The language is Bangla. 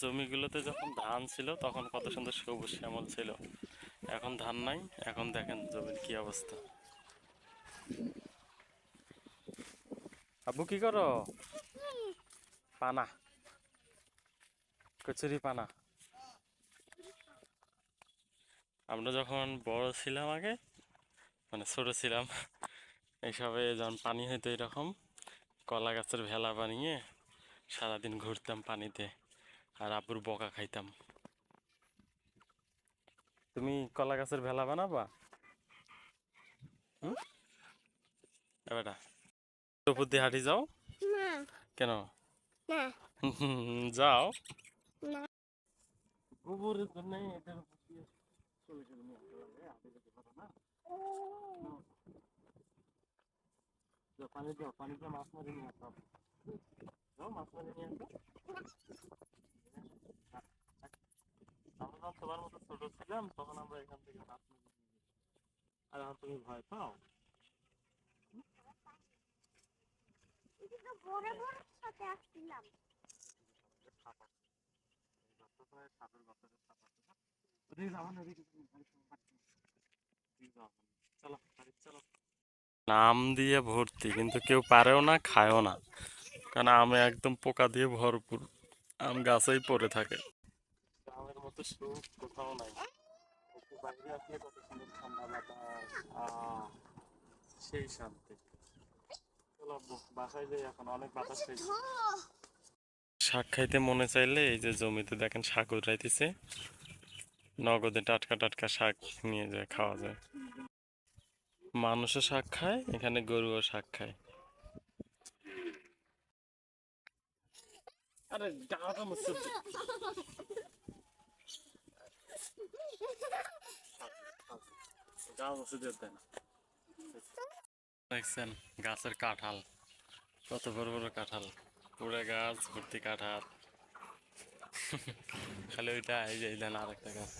জমিগুলোতে যখন ধান ছিল তখন কত সুন্দর সবুজ শ্যামল ছিল। এখন ধান নাই, এখন দেখেন জমির কি অবস্থা। আব্বু কি করো? পানা, কচুরি পানা। আমরা যখন বড় ছিলাম আগে, মানে ছোট ছিলাম, এইসবে যখন পানি হইতো এরকম কলা গাছের ভেলা বানিয়ে সারাদিন ঘুরতাম পানিতে, আর আব্বুর বকা খাইতাম। তুমি কলা গাছের ভেলা বানাবা? হুম, এবারটা উপর দিয়ে হাঁটি যাও। না কেন? না যাও। না। গোবরের জন্য এটার উপর দিয়ে চলে চলে নিয়ে আসতে লাগে, হাঁটে যেতে পারো না। যাও, পানি দাও, পানিতে মাছ মারি নিয়ে আসো। যাও, মাছ মারি নিয়ে আসো। আমরা যখন তোমার মতো ছোট ছিলাম তখন আমরা এখান থেকে মাছ মারি নিয়ে যেতাম। আর এখন তুমি ভয় পাও? বড় বড় সাথে আসছিলাম। আম দিয়ে ভর্তি, কিন্তু কেউ পারেও না, খায়ও না, কারণ আমে একদম পোকা দিয়ে ভরপুর, আম গাছেই পড়ে থাকে। আমের মতো সুখ কোথাও নাই। একটু বাইরে আসলে কত সুন্দর ঠান্ডা বাতাস, সেই শান্তি। চলো আব্বু, বাসায় যাই, এখন অনেক বাতাস খাইছি। শাক খাইতে মনে চাইলে এই যে জমিতে দেখেন শাক উঠাইতেছে, নগদে টাটকা টাটকা শাক নিয়ে যায়, খাওয়া যায়। মানুষও শাক খায়, এখানে গরুও শাক খায়। আরে গাটা মুছে দে। গা মুছে দিতে না। দেখছেন গাছের কাঁঠাল, কত বড় বড় কাঁঠাল, পুরো গাছ ভর্তি কাঁঠাল। খালি ওইটা, এই যে দেন আরেকটা গাছ।